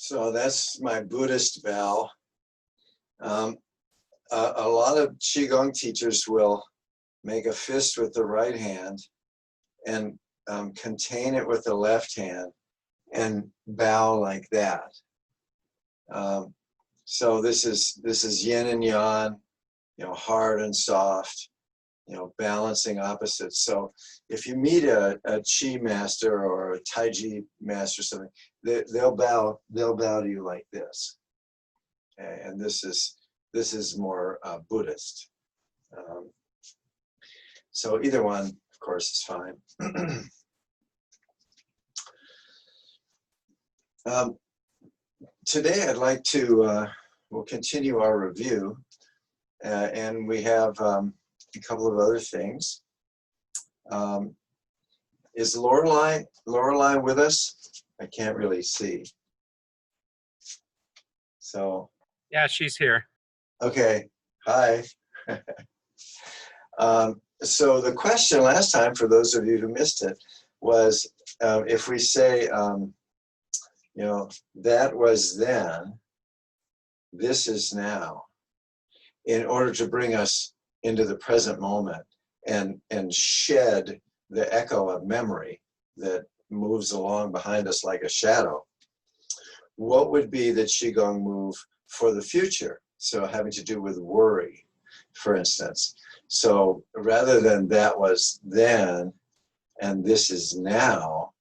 So that's my Buddhist bow. A lot of Qigong teachers will make a fist with the right hand and contain it with the left hand and bow like that. So this is yin and yang, hard and soft, balancing opposites. So if you meet a Qi master or a Tai Chi master or something, they'll bow to you like this. Okay? And this is more Buddhist. So either one, of course, is fine. Today I'd like to, we'll continue our review, and we have a couple of other things. Is Lorelei with us? I can't really see. So. Yeah, she's here. Okay, hi. So the question last time, for those of you who missed it, was if we say, that was then, this is now, in order to bring us into the present moment and shed the echo of memory that moves along behind us like a shadow, what would be the Qigong move for the future? So having to do with worry, for instance. So rather than that was then and this is now,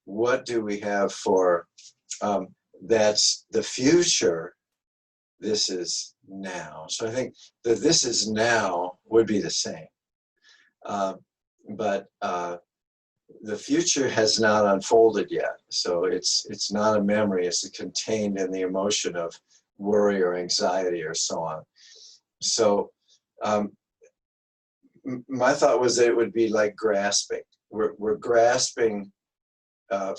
what do we have for that's the future, this is now? So I think that this is now would be the same. But the future has not unfolded yet. So it's not a memory, it's contained in the emotion of worry or anxiety or so on. So my thought was that it would be like grasping. We're grasping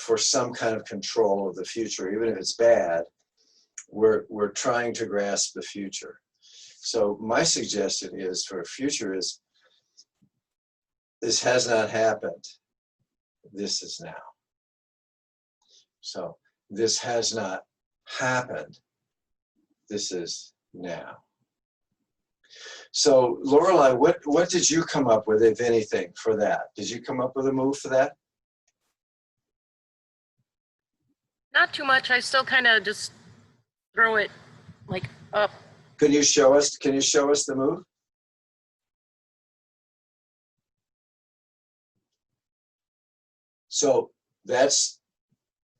for some kind of control of the future, even if it's bad. We're trying to grasp the future. So my suggestion is for future is, this has not happened. This is now. So this has not happened. This is now. So Lorelei, what did you come up with, if anything, for that? Did you come up with a move for that? Not too much. I still kind of just throw it like up. Can you show us the move? So that's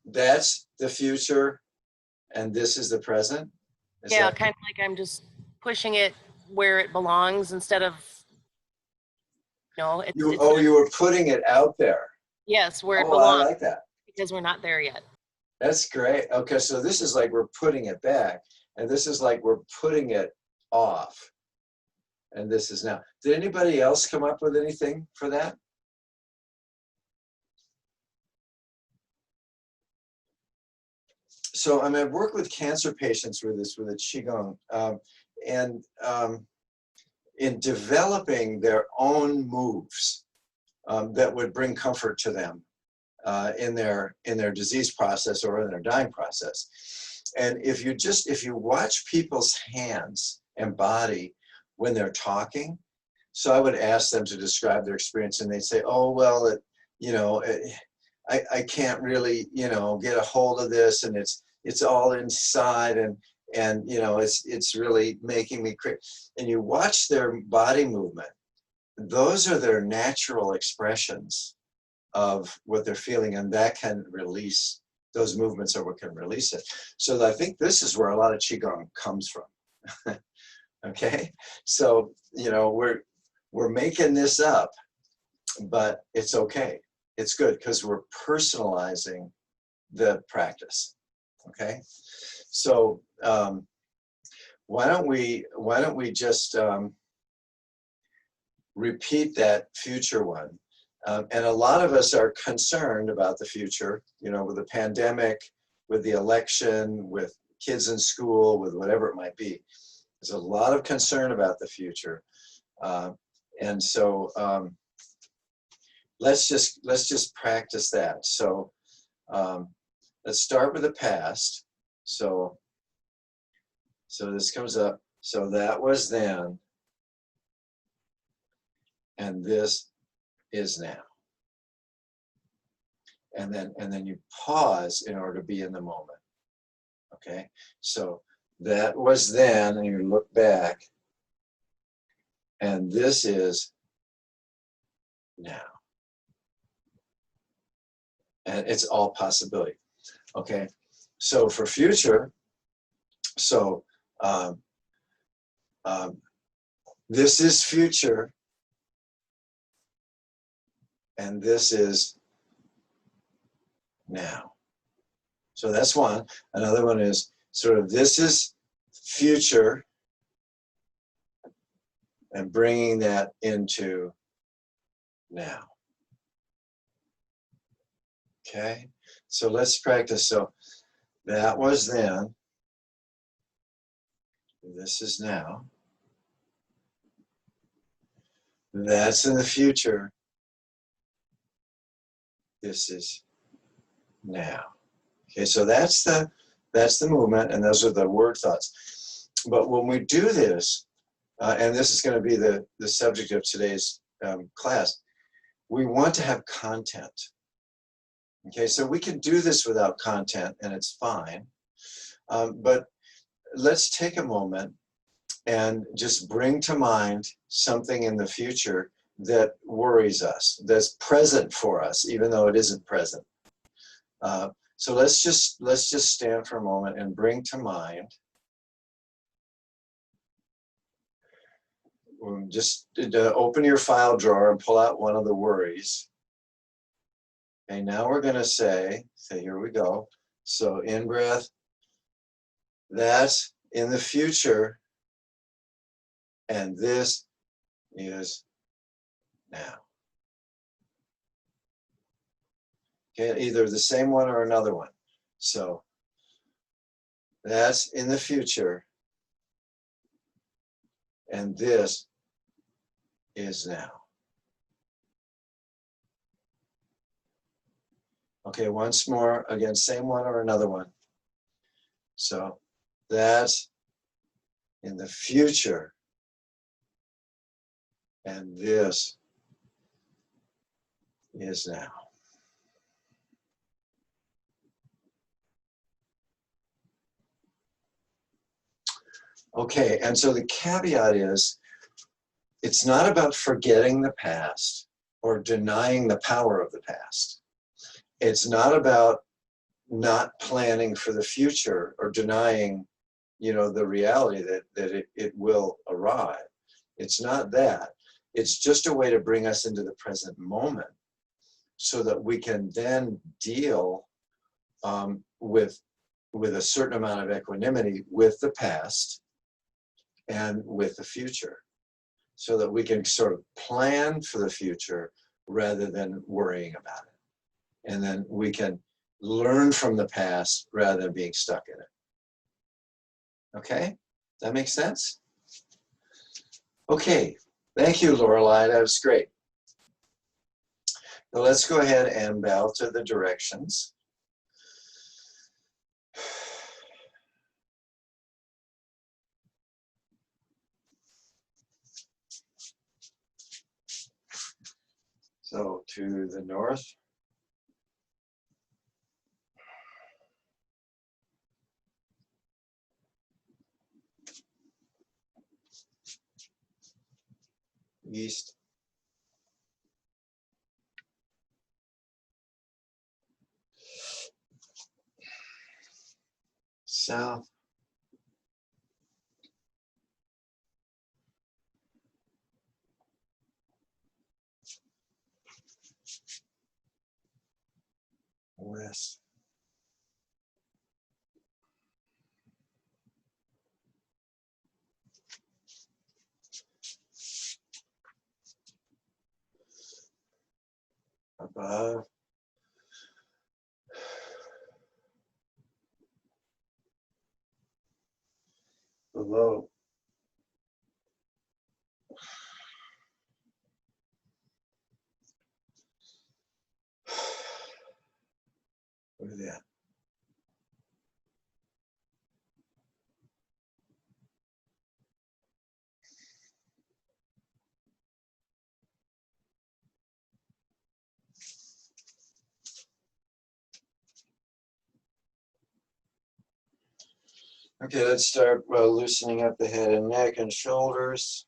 the future, and this is the present? Yeah, kind of like I'm just pushing it where it belongs instead of, you were putting it out there. Yes, where it belongs. I like that. Because we're not there yet. That's great. Okay, so this is like we're putting it back, and this is like we're putting it off. And this is now. Did anybody else come up with anything for that? So I've worked with cancer patients with this, with a Qigong, and in developing their own moves that would bring comfort to them in their disease process or in their dying process. And if you watch people's hands and body when they're talking, so I would ask them to describe their experience, and they'd say, oh, well, I can't really, get a hold of this, and it's all inside, and it's really making me crazy. And you watch their body movement, those are their natural expressions of what they're feeling, and that can release, those movements are what can release it. So I think this is where a lot of Qigong comes from. Okay, so we're making this up, but it's okay. It's good because we're personalizing the practice. Okay, so why don't we just repeat that future one? And a lot of us are concerned about the future, with the pandemic, with the election, with kids in school, with whatever it might be. There's a lot of concern about the future, and so let's just practice that. So let's start with the past. So this comes up. So that was then, and this is now. And then you pause in order to be in the moment. Okay, so that was then, and you look back, and this is now. And it's all possibility. Okay, so for future, so this is future, and this is now. So that's one. Another one is sort of this is future, and bringing that into now. Okay, so let's practice. So that was then, this is now. That's in the future, this is now. Okay, so that's the movement, and those are the word thoughts. But when we do this, and this is going to be the subject of today's class, we want to have content. Okay, so we can do this without content, and it's fine. But let's take a moment and just bring to mind something in the future that worries us, that's present for us, even though it isn't present. So let's just stand for a moment and bring to mind. Just open your file drawer and pull out one of the worries. Okay, now we're going to say, here we go. So in breath, that's in the future, and this is now. Okay, either the same one or another one. So that's in the future, and this is now. Okay, once more, again, same one or another one. So that's in the future, and this is now. Okay, and so the caveat is, it's not about forgetting the past or denying the power of the past. It's not about not planning for the future or denying, the reality that it will arrive. It's not that. It's just a way to bring us into the present moment so that we can then deal with a certain amount of equanimity with the past and with the future, so that we can sort of plan for the future rather than worrying about it. And then we can learn from the past rather than being stuck in it. Okay? That makes sense? Okay. Thank you, Lorelei. That was great. Now let's go ahead and bow to the directions. So to the north. East. South. West. Above. Below. Look at that. Okay, let's start loosening up the head and neck and shoulders.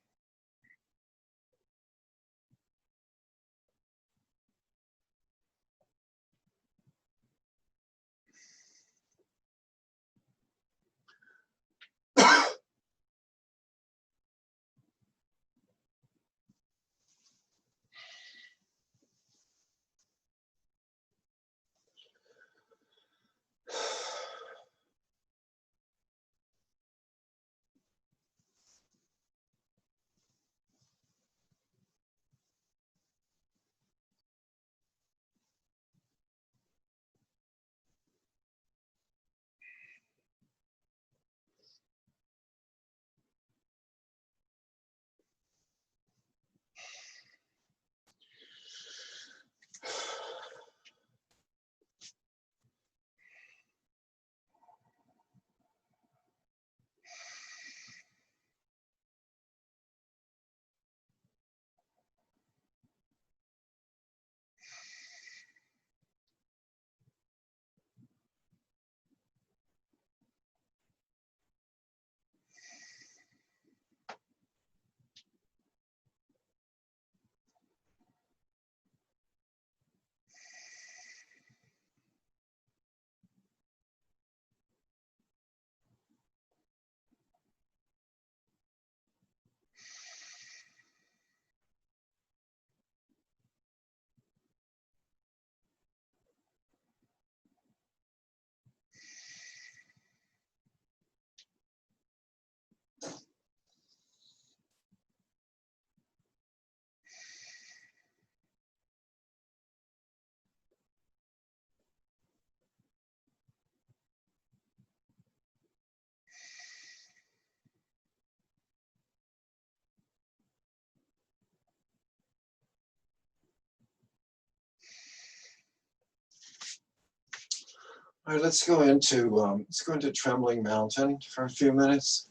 All right, let's go into Trembling Mountain for a few minutes.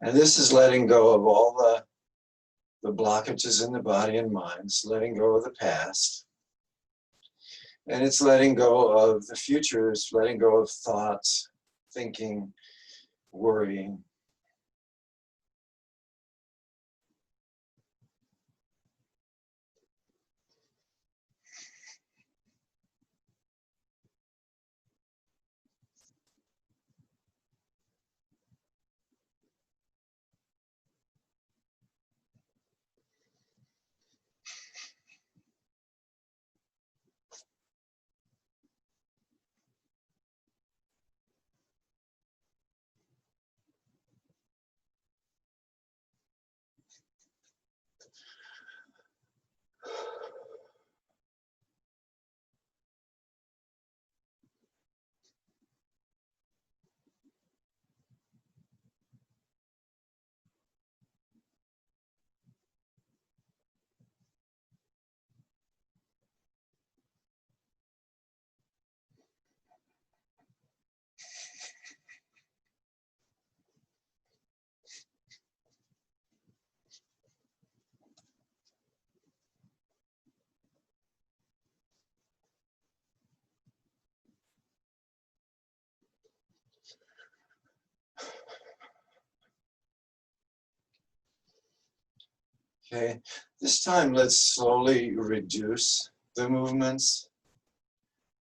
And this is letting go of all the blockages in the body and mind. It's letting go of the past. And it's letting go of the future. It's letting go of thoughts, thinking, worrying. Okay, this time let's slowly reduce the movements,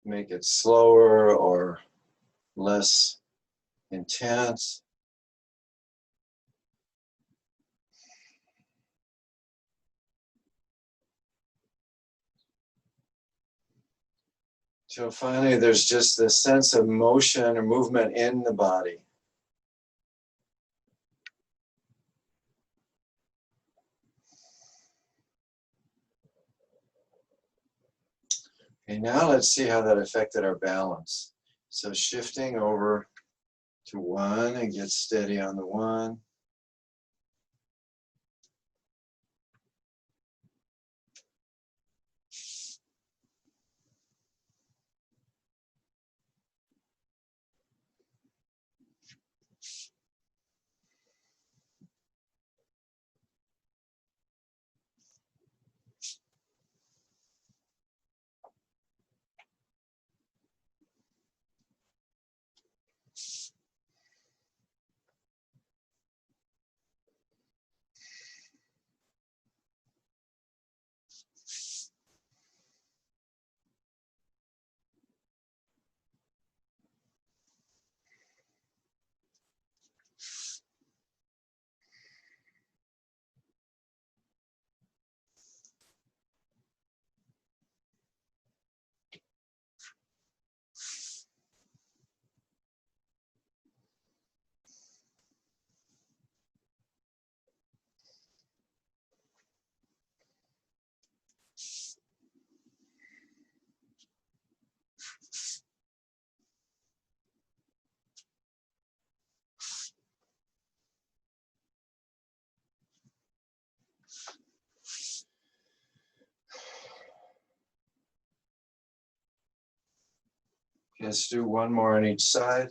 make it slower or less intense. So finally, there's just this sense of motion or movement in the body. Okay, now let's see how that affected our balance. So shifting over to one and get steady on the one. Let's do one more on each side.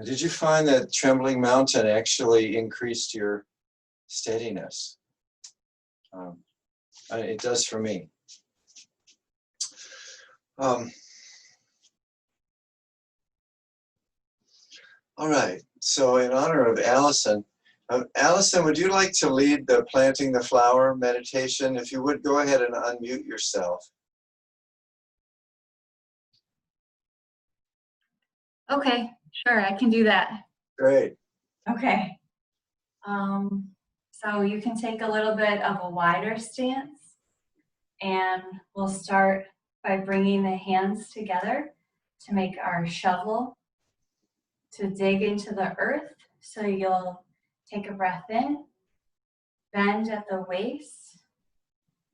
Did you find that Trembling Mountain actually increased your steadiness? It does for me. All right, so in honor of Allison, Allison, would you like to lead the planting the flower meditation? If you would, go ahead and unmute yourself. Okay, sure, I can do that. Great. Okay. So you can take a little bit of a wider stance, and we'll start by bringing the hands together to make our shovel to dig into the earth. So you'll take a breath in, bend at the waist,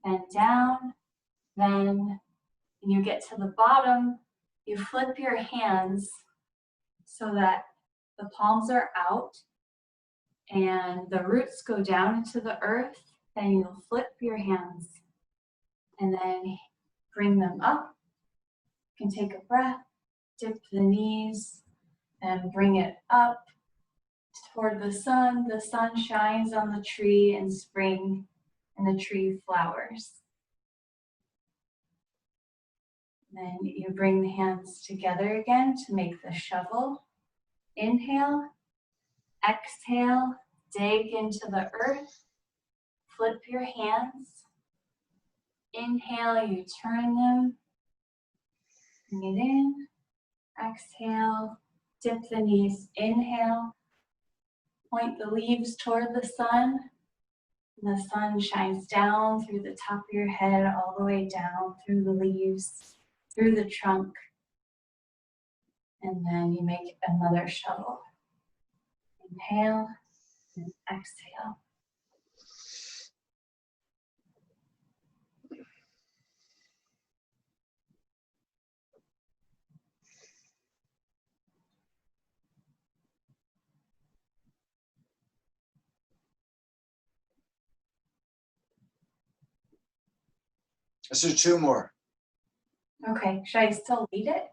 bend down, then when you get to the bottom, you flip your hands so that the palms are out and the roots go down into the earth. Then you'll flip your hands and then bring them up. You can take a breath, dip the knees, and bring it up toward the sun. The sun shines on the tree in spring and the tree flowers. Then you bring the hands together again to make the shovel. Inhale, exhale, dig into the earth, flip your hands. Inhale, you turn them, bring it in, exhale, dip the knees, inhale, point the leaves toward the sun, and the sun shines down through the top of your head, all the way down through the leaves, through the trunk, and then you make another shovel. Inhale and exhale. Let's do two more. Okay, should I still lead it?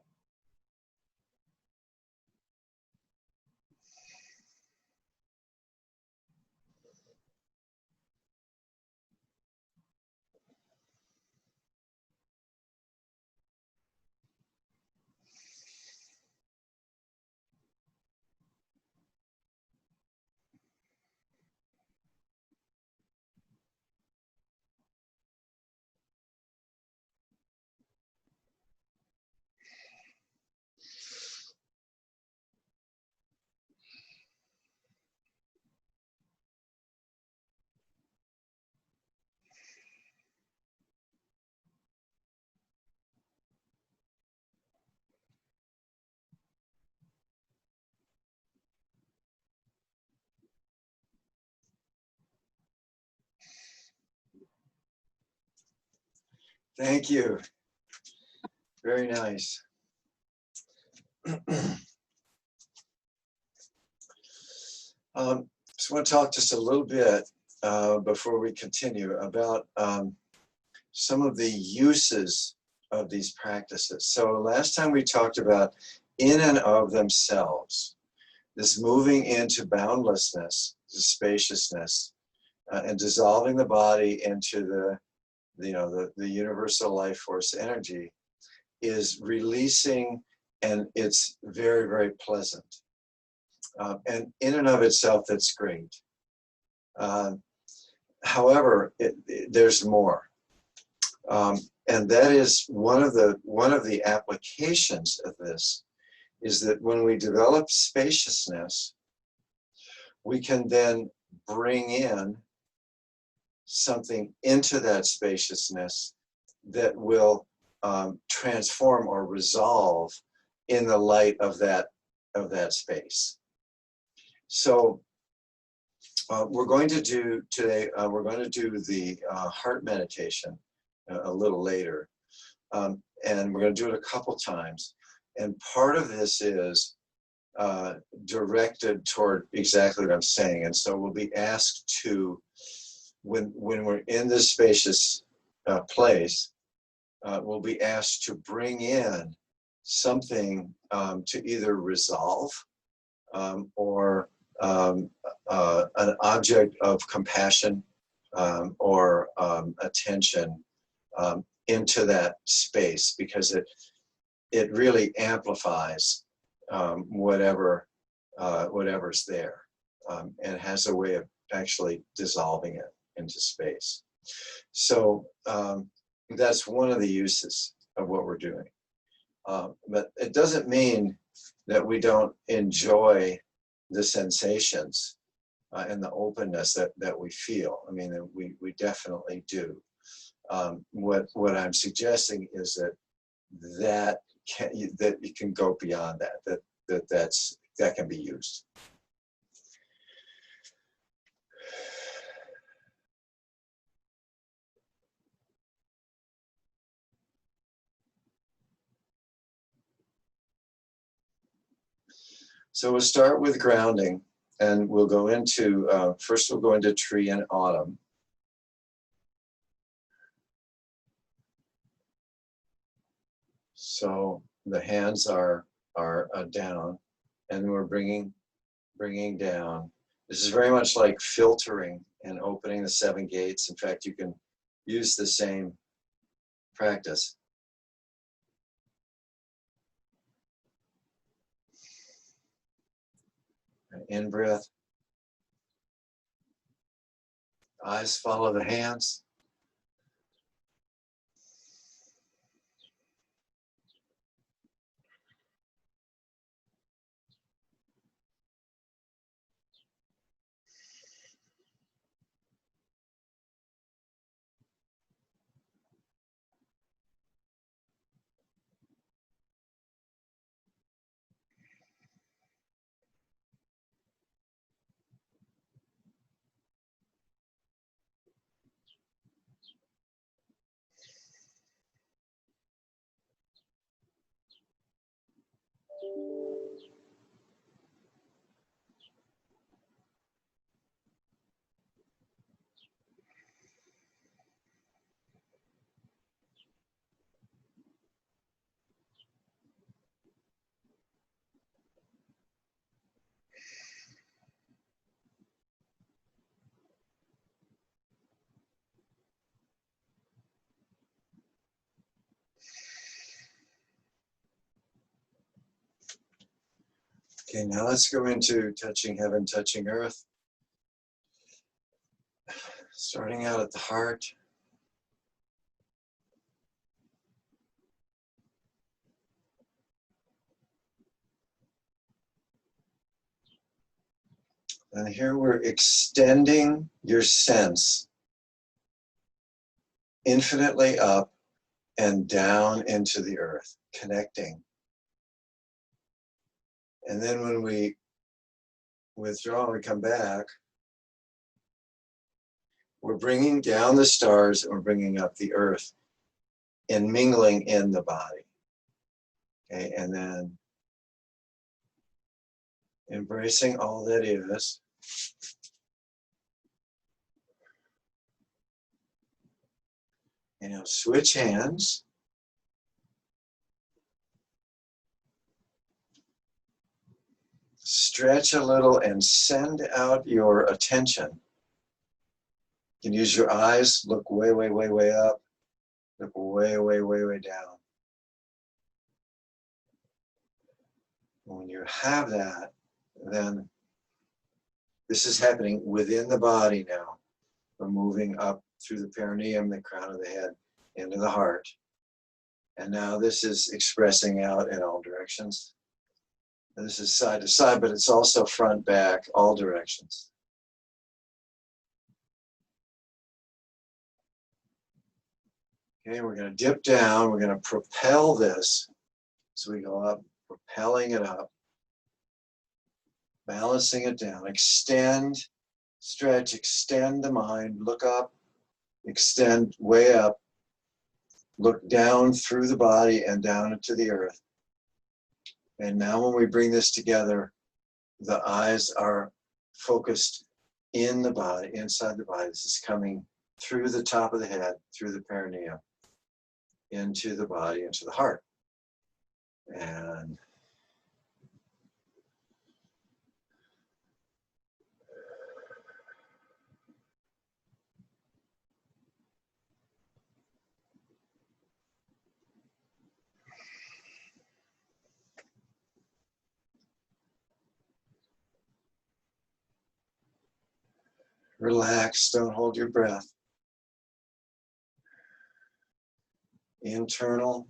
Thank you. Very nice. Just want to talk just a little bit before we continue about some of the uses of these practices. So last time we talked about in and of themselves, this moving into boundlessness, the spaciousness, and dissolving the body into the universal life force energy is releasing, and it's very, very pleasant. And in and of itself, that's great. However, there's more. And that is one of the applications of this is that when we develop spaciousness, we can then bring in something into that spaciousness that will transform or resolve in the light of that space. So we're going to do today, we're going to do the heart meditation a little later. And we're going to do it a couple times. And part of this is directed toward exactly what I'm saying. And so we'll be asked to, when we're in this spacious place, we'll be asked to bring in something to either resolve or an object of compassion or attention into that space, because it really amplifies whatever's there, and has a way of actually dissolving it into space. So that's one of the uses of what we're doing. But it doesn't mean that we don't enjoy the sensations and the openness that we feel. I mean, we definitely do. What I'm suggesting is that you can go beyond that can be used. So we'll start with grounding, and we'll go into, first we'll go into tree and autumn. So the hands are down, and we're bringing down. This is very much like filtering and opening the 7 gates. In fact, you can use the same practice. In breath. Eyes follow the hands. Okay, now let's go into touching heaven, touching earth. Starting out at the heart. And here we're extending your sense infinitely up and down into the earth, connecting. And then when we withdraw and we come back, we're bringing down the stars and we're bringing up the earth and mingling in the body. Okay, and then embracing all that is. And now switch hands. Stretch a little and send out your attention. You can use your eyes, look way, way, way, way up, look way, way, way, way down. When you have that, then this is happening within the body now. We're moving up through the perineum, the crown of the head, into the heart. And now this is expressing out in all directions. And this is side to side, but it's also front, back, all directions. Okay, we're going to dip down. We're going to propel this. So we go up, propelling it up, balancing it down. Extend, stretch, extend the mind, look up, extend way up, look down through the body and down into the earth. And now when we bring this together, the eyes are focused in the body, inside the body. This is coming through the top of the head, through the perineum, into the body, into the heart. And relax, don't hold your breath. Internal.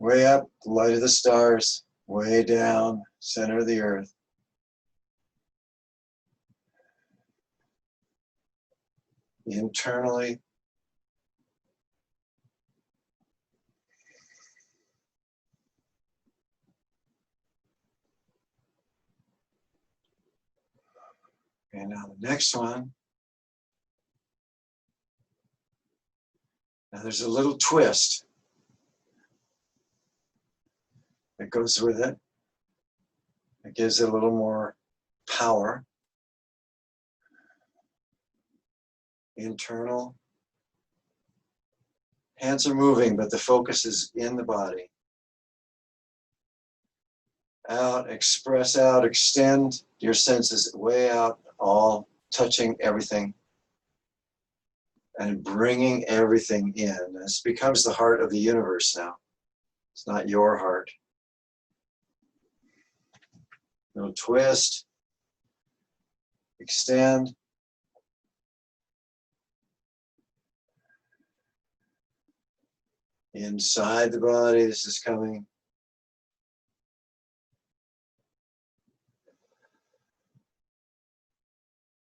Way up, light of the stars. Way down, center of the earth. Internally. And now the next one. Now there's a little twist that goes with it. It gives it a little more power. Internal. Hands are moving, but the focus is in the body. Out, express out, extend your senses way out, all touching everything and bringing everything in. This becomes the heart of the universe now. It's not your heart. No twist. Extend. Inside the body, this is coming.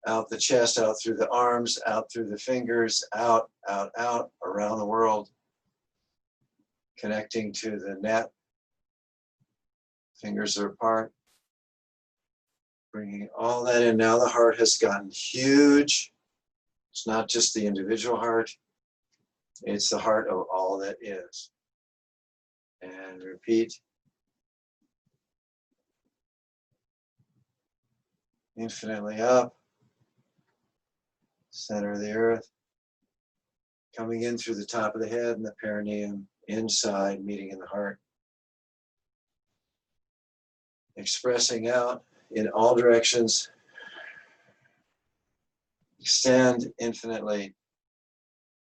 Out the chest, out through the arms, out through the fingers, out, out, out, around the world. Connecting to the net. Fingers are apart. Bringing all that in. Now the heart has gotten huge. It's not just the individual heart. It's the heart of all that is. And repeat. Infinitely up. Center of the earth. Coming in through the top of the head and the perineum. Inside, meeting in the heart. Expressing out in all directions. Extend infinitely.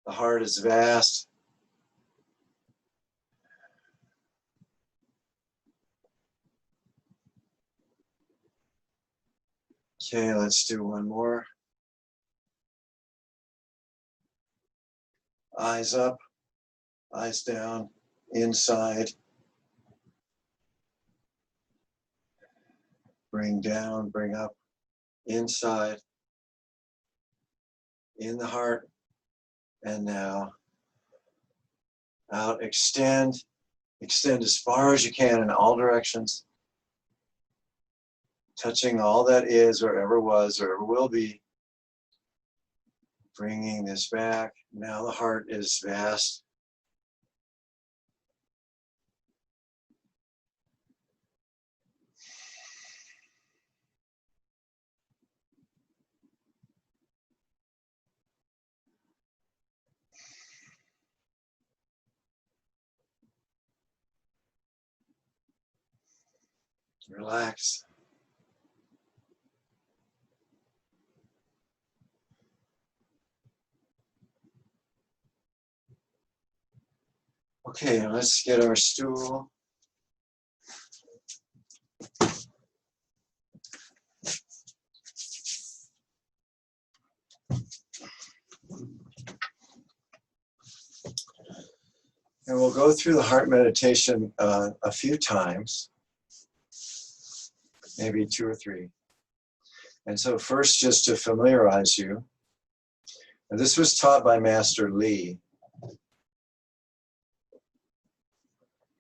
The heart is vast. Okay, let's do one more. Eyes up, eyes down, inside. Bring down, bring up, inside, in the heart, and now out, extend as far as you can in all directions, touching all that is or ever was or ever will be, bringing this back. Now the heart is vast. Relax. Okay, let's get our stool. go through the heart meditation a few times, maybe 2 or 3. And so first, just to familiarize you, and this was taught by Master Li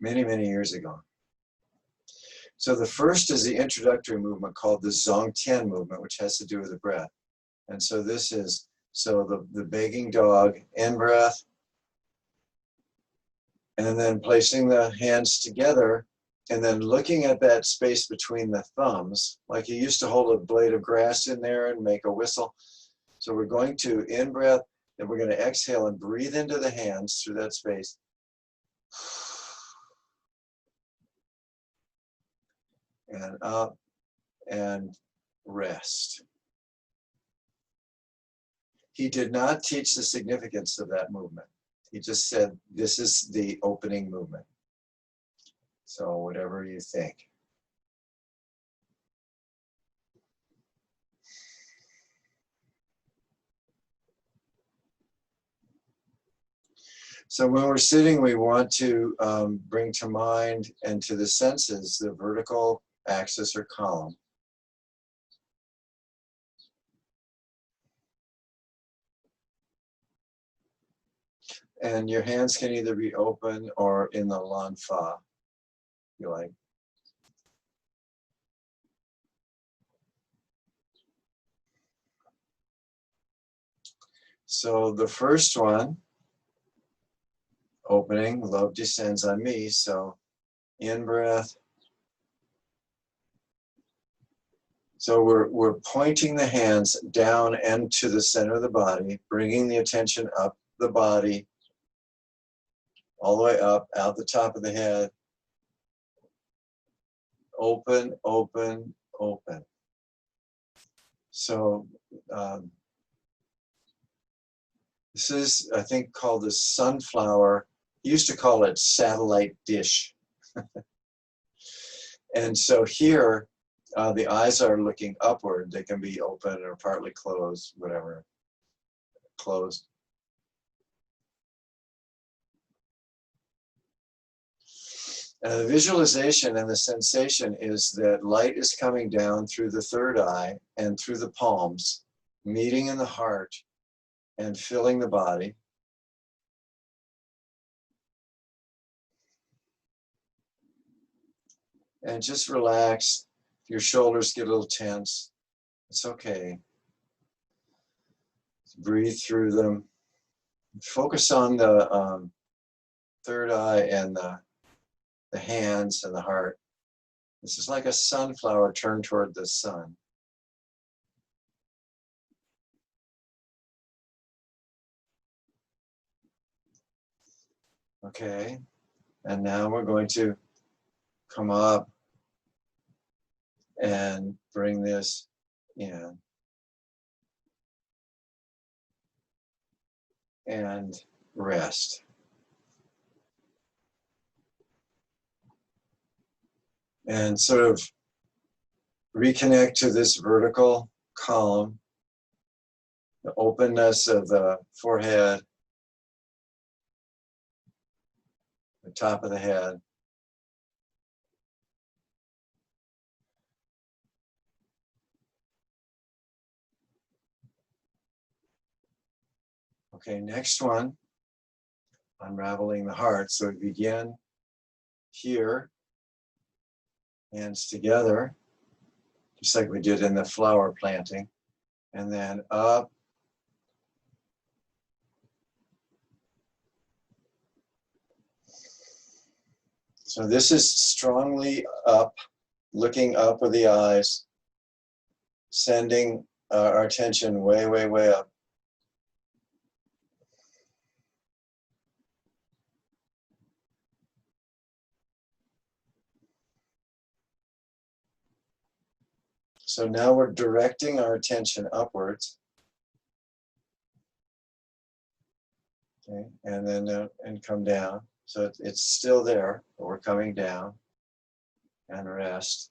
many, many years ago. So the first is the introductory movement called the Zongtian movement, which has to do with the breath. And so this is, so the begging dog, in breath, and then placing the hands together, and then looking at that space between the thumbs, like you used to hold a blade of grass in there and make a whistle. So we're going to in breath, and we're going to exhale and breathe into the hands through that space. And up and rest. He did not teach the significance of that movement. He just said, this is the opening movement. So whatever you think. So when we're sitting, we want to bring to mind and to the senses the vertical axis or column. And your hands can either be open or in the Lan Fa, if you like. So the first one, opening, love descends on me. So in breath. So we're pointing the hands down and to the center of the body, bringing the attention up the body, all the way up, out the top of the head. Open, open, open. So this is, I think, called the sunflower. He used to call it satellite dish. And so here, the eyes are looking upward. They can be open or partly closed, whatever. Closed. The visualization and the sensation is that light is coming down through the third eye and through the palms, meeting in the heart and filling the body. And just relax. If your shoulders get a little tense, it's okay. Breathe through them. Focus on the third eye and the hands and the heart. This is like a sunflower turned toward the sun. Okay, and now we're going to come up and bring this in. And rest. And sort of reconnect to this vertical column, the openness of the forehead, the top of the head. Okay, next one, unraveling the heart. So we begin here, hands together, just like we did in the flower planting, and then up. So this is strongly up, looking up with the eyes, sending our attention way, way, way up. So now we're directing our attention upwards. Okay, and then and come down. So it's still there, but we're coming down and rest.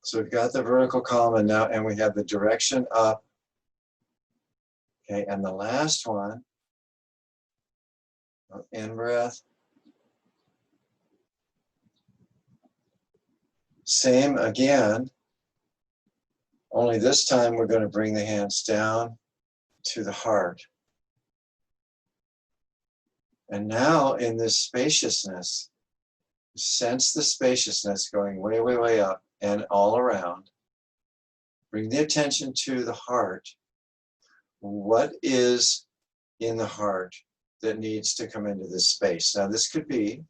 So we've got the vertical column and now, and we have the direction up. Okay, and the last one, in breath. Same again, only this time we're going to bring the hands down to the heart. And now in this spaciousness, sense the spaciousness going way, way, way up and all around. Bring the attention to the heart. What is in the heart that needs to come into this space? Now, this could be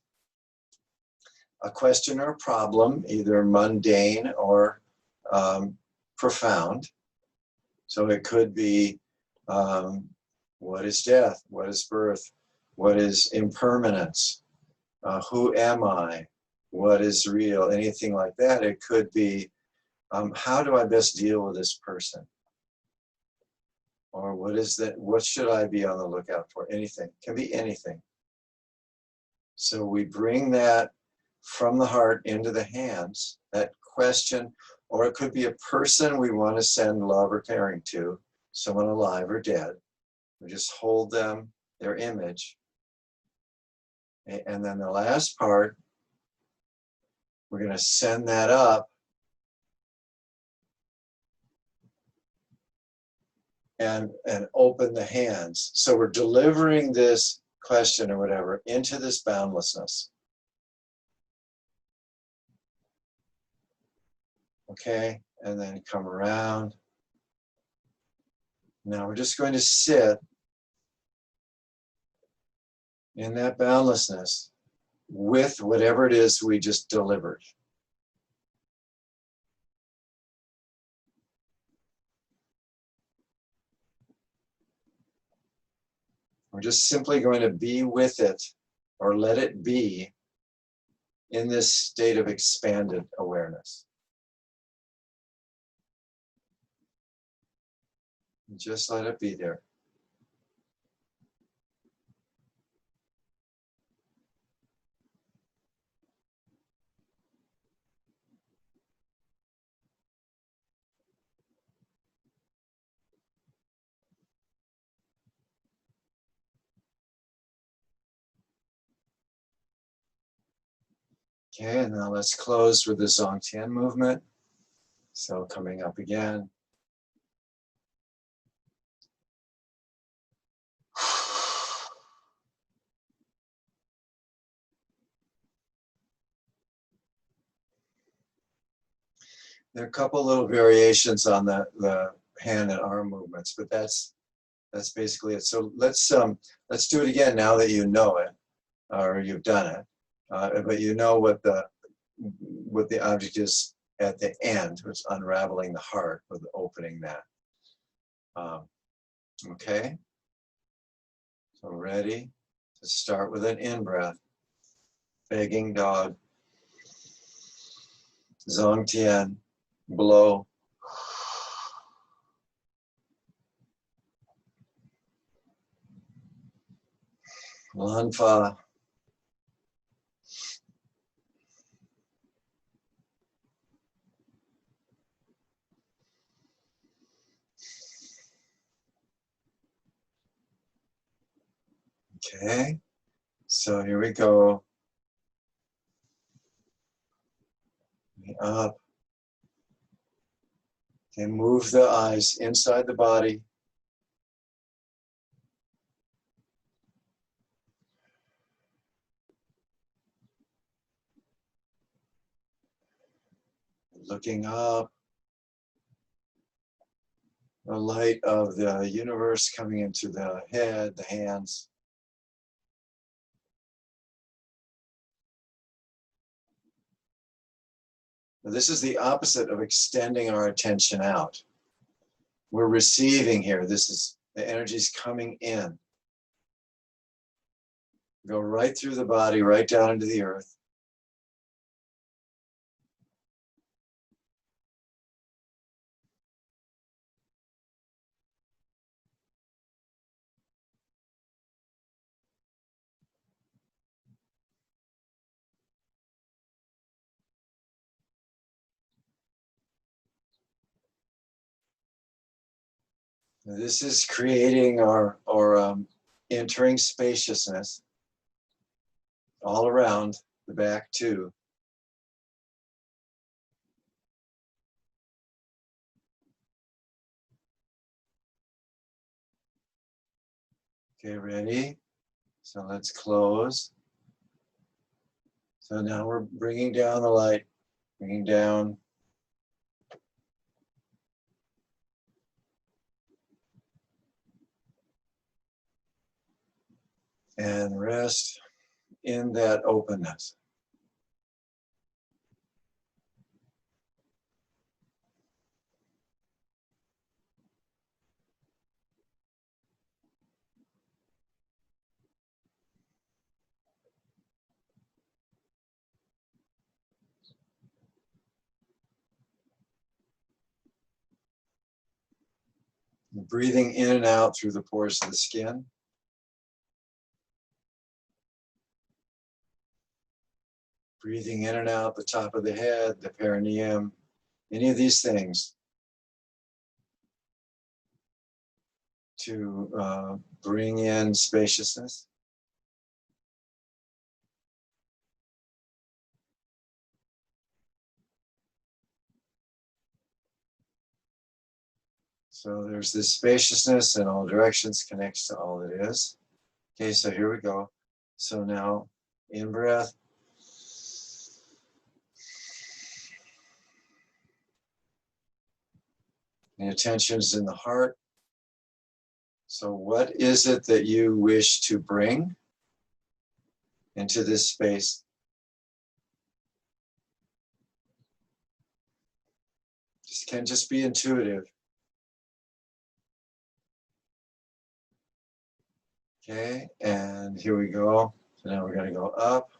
a question or a problem, either mundane or profound. So it could be, what is death? What is birth? What is impermanence? Who am I? What is real? Anything like that. It could be, how do I best deal with this person? Or what is that? What should I be on the lookout for? Anything. Can be anything. So we bring that from the heart into the hands, that question, or it could be a person we want to send love or caring to, someone alive or dead. We just hold them, their image. And then the last part, we're going to send that up and open the hands. So we're delivering this question or whatever into this boundlessness. Okay, and then come around. Now we're just going to sit in that boundlessness with whatever it is we just delivered. We're just simply going to be with it or let it be in this state of expanded awareness. Just let it be there. Okay, and now let's close with the Zongtian movement. So coming up again. There are a couple little variations on the hand and arm movements, but that's basically it. So let's do it again now that you know it, or you've done it, but you know what the object is at the end, which is unraveling the heart with opening that. Okay, so ready to start with an in-breath, begging dog, Zongtian, blow. Lanfa. Okay, so here we go. Up. Okay, move the eyes inside the body. Looking up. The light of the universe coming into the head, the hands. Now, this is the opposite of extending our attention out. We're receiving here. This is the energy's coming in. Go right through the body, right down into the earth. This is creating or entering spaciousness all around the back too. Okay, ready? So let's close. So now we're bringing down the light, bringing down. And rest in that openness. Breathing in and out through the pores of the skin. Breathing in and out the top of the head, the perineum, any of these things to bring in spaciousness. So there's this spaciousness in all directions, connects to all that is. Okay, so here we go. So now, in breath. The attention is in the heart. So what is it that you wish to bring into this space? This can just be intuitive. Okay, and here we go. So now we're going to go up.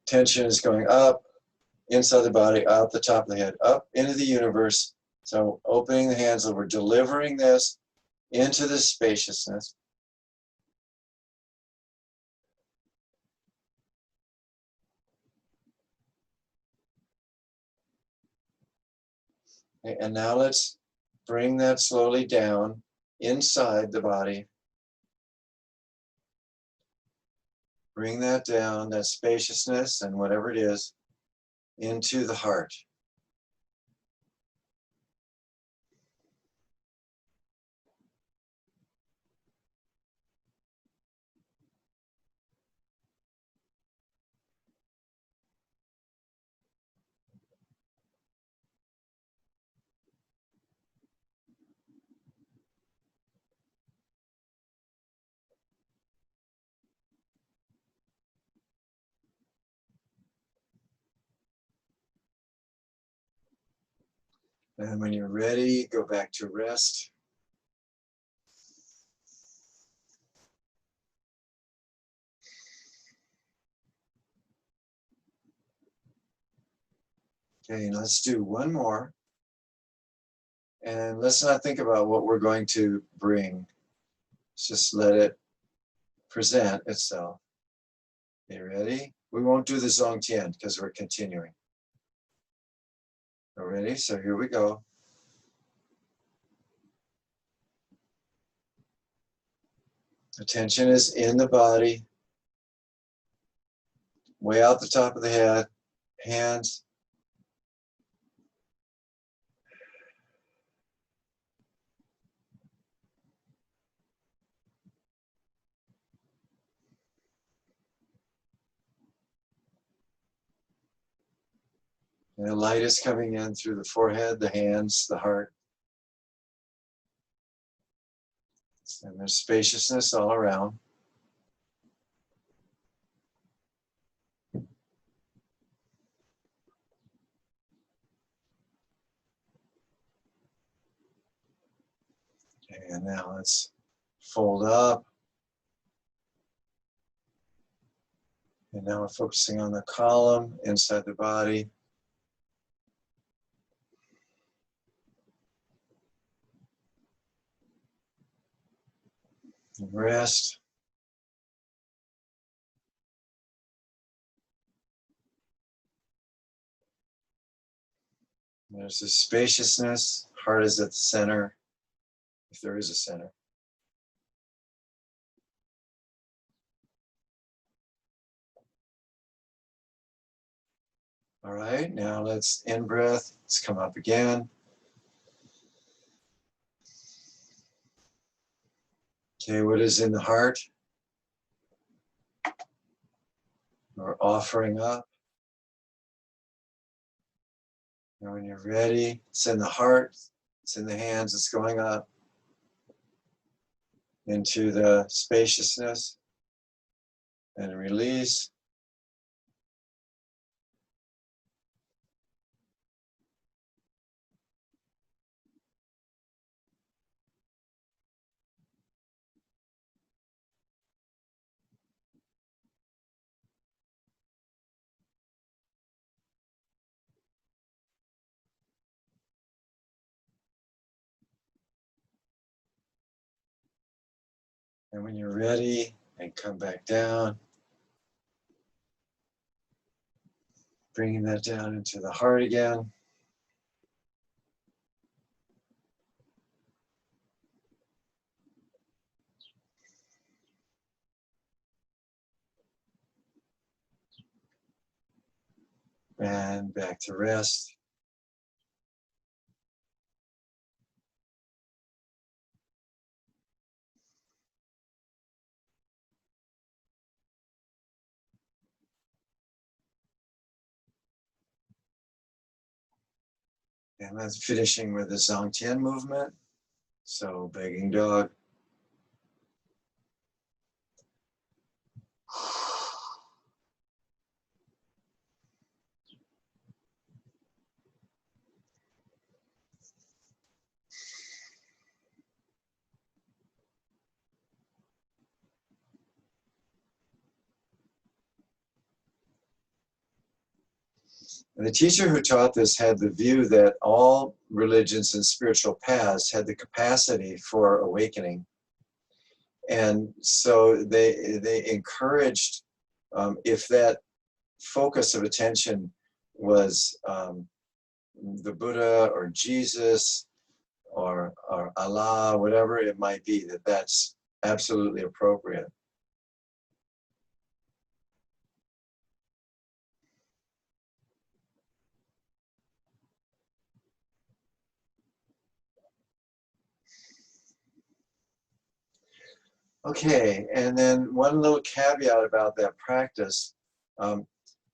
Tension is going up, inside the body, out the top of the head, up into the universe. So opening the hands, we're delivering this into this spaciousness. Okay, and now let's bring that slowly down inside the body. Bring that down, that spaciousness and whatever it is, into the heart. And when you're ready, go back to rest. Okay, let's do one more. And let's not think about what we're going to bring. Let's just let it present itself. Okay, ready? We won't do the Zongtian because we're continuing. All ready? So here we go. Attention is in the body, way out the top of the head, hands. And the light is coming in through the forehead, the hands, the heart. And there's spaciousness all around. Okay, and now let's fold up. And now we're focusing on the column inside the body. And rest. There's a spaciousness. Heart is at the center, if there is a center. All right, now let's in breath. Let's come up again. Okay, what is in the heart? We're offering up. And when you're ready, it's in the heart, it's in the hands, it's going up into the spaciousness and release. And when you're ready, and come back down, bringing that down into the heart again. And back to rest. And that's finishing with the Zhangtian movement. So begging dog. And the teacher who taught this had the view that all religions and spiritual paths had the capacity for awakening. And so they encouraged, if that focus of attention was the Buddha or Jesus or Allah, whatever it might be, that's absolutely appropriate. Okay, and then one little caveat about that practice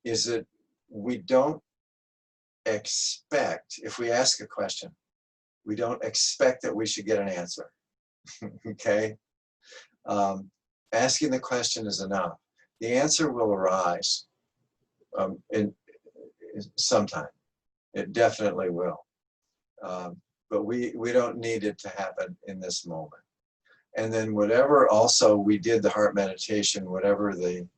is that we don't expect, if we ask a question, we don't expect that we should get an answer, okay? Asking the question is enough. The answer will arise in sometime. It definitely will. But we don't need it to happen in this moment. And then whatever also we did the heart meditation, whatever the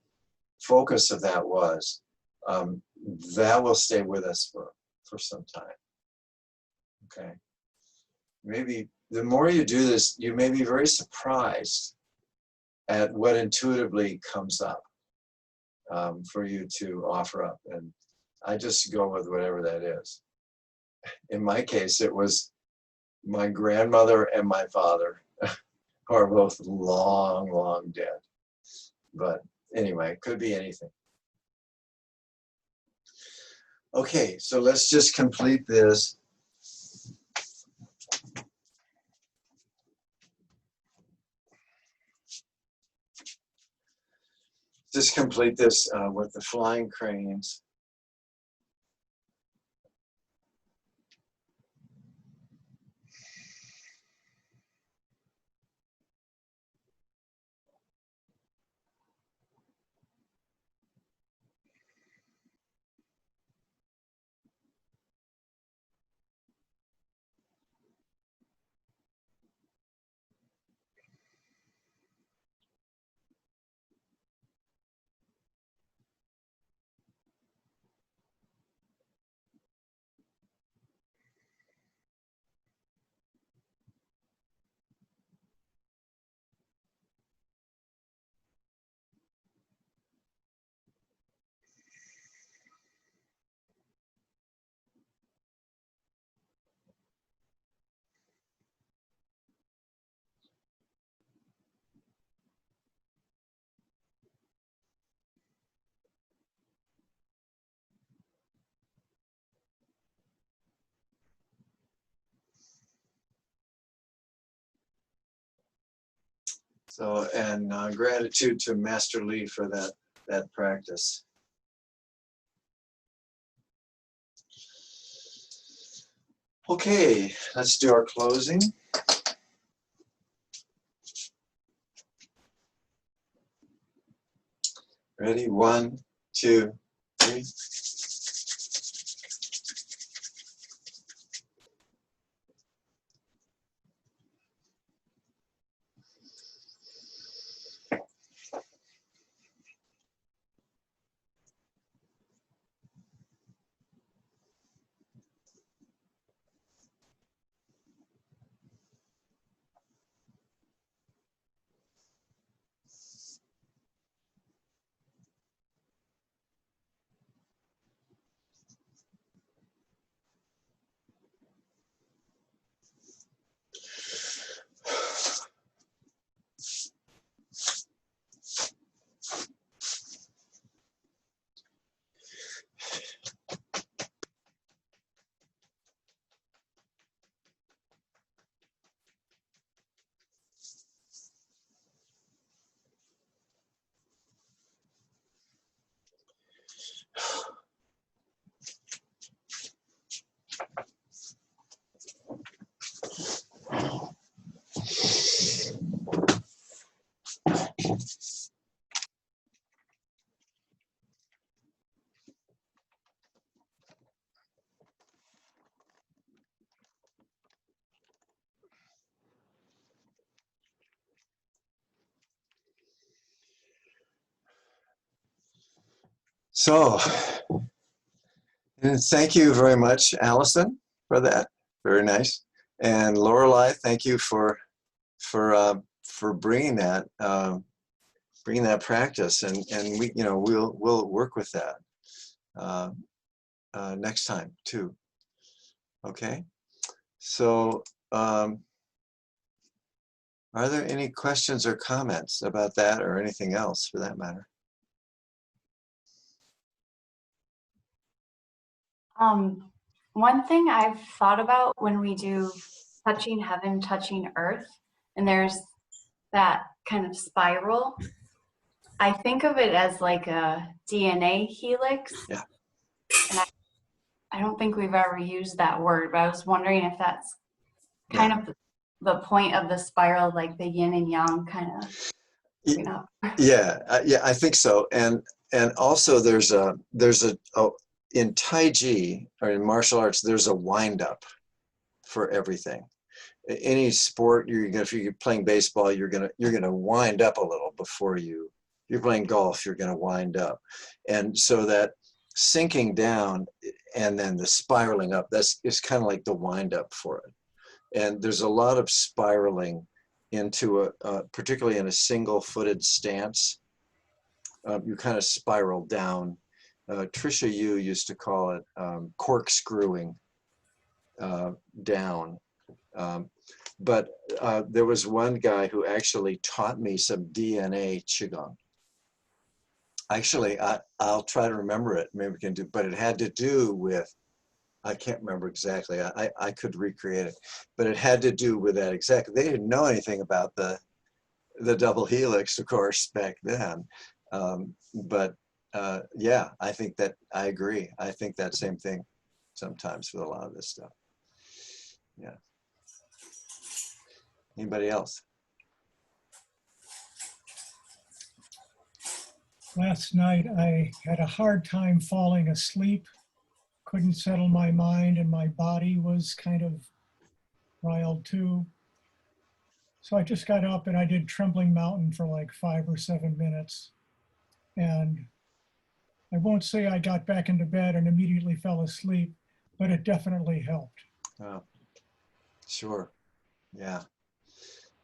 focus of that was, that will stay with us for some time. Okay. Maybe the more you do this, you may be very surprised at what intuitively comes up for you to offer up. And I just go with whatever that is. In my case, it was my grandmother and my father, who are both long, long dead. But anyway, it could be anything. Okay, so let's just complete this. Just complete this with the flying cranes. So, and gratitude to Master Lee for that practice. Okay, let's do our closing. Ready? 1, 2, 3. So, and thank you very much, Allison, for that. Very nice. And Lorelei, thank you for bringing that practice, and we, we'll work with that next time too. Okay. So, are there any questions or comments about that, or anything else for that matter? One thing I've thought about when we do touching heaven, touching earth, and there's that kind of spiral, I think of it as like a DNA helix. Yeah. And I don't think we've ever used that word, but I was wondering if that's kind of the point of the spiral, like the yin and yang kind of. Yeah, I think so. And also there's a in Tai Chi, or in martial arts, there's a wind up for everything. Any sport, if you're playing baseball, you're gonna wind up a little before you're playing golf, you're gonna wind up. And so that sinking down and then the spiraling up, is kind of like the wind up for it. And there's a lot of spiraling into particularly in a single-footed stance. You kind of spiral down. Trisha Yu used to call it corkscrewing down. But there was one guy who actually taught me some DNA Qigong. Actually, I'll try to remember it. Maybe we can do, but it had to do with, I can't remember exactly. I could recreate it, but it had to do with that exactly. They didn't know anything about the double helix, of course, back then. But yeah, I think that I agree. I think that same thing sometimes with a lot of this stuff. Yeah. Anybody else? Last night, I had a hard time falling asleep, couldn't settle my mind, and my body was kind of riled too. So I just got up and I did Trembling Mountain for like 5 or 7 minutes. And I won't say I got back into bed and immediately fell asleep, but it definitely helped. Oh, sure. Yeah.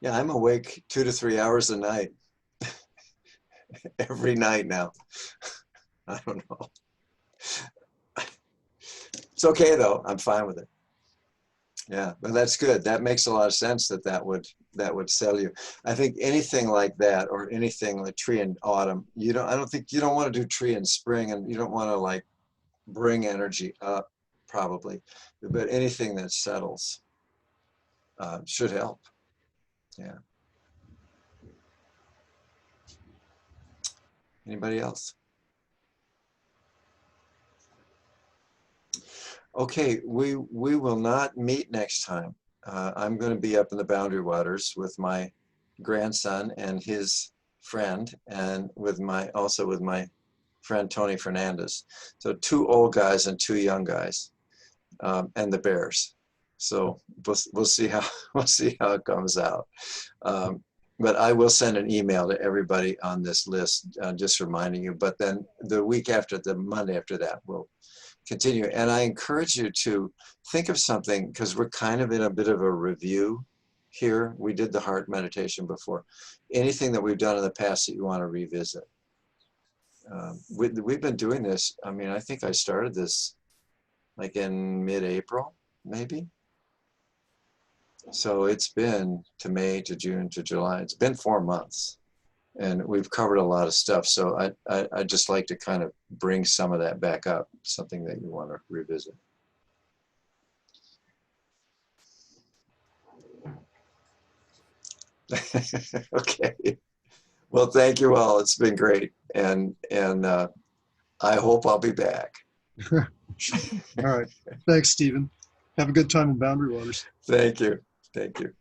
Yeah, I'm awake 2 to 3 hours a night. Every night now. I don't know. It's okay though. I'm fine with it. Yeah, but that's good. That makes a lot of sense that would sell you. I think anything like that, or anything like tree in autumn, I don't think you don't want to do tree in spring, and you don't want to like bring energy up probably, but anything that settles should help. Yeah. Anybody else? Okay, we will not meet next time. I'm going to be up in the Boundary Waters with my grandson and his friend, and also with my friend Tony Fernandez. So 2 old guys and 2 young guys, and the bears. So we'll see how it comes out. But I will send an email to everybody on this list, just reminding you. But then the week after, the Monday after that, we'll continue. And I encourage you to think of something, because we're kind of in a bit of a review here. We did the heart meditation before. Anything that we've done in the past that you want to revisit. We've been doing this. I mean, I think I started this like in mid-April, maybe. So it's been to May, to June, to July. It's been 4 months. And we've covered a lot of stuff. So I just like to kind of bring some of that back up, something that you want to revisit. Okay. Well, thank you all. It's been great. And I hope I'll be back. All right. Thanks, Stephen. Have a good time in Boundary Waters. Thank you. Thank you.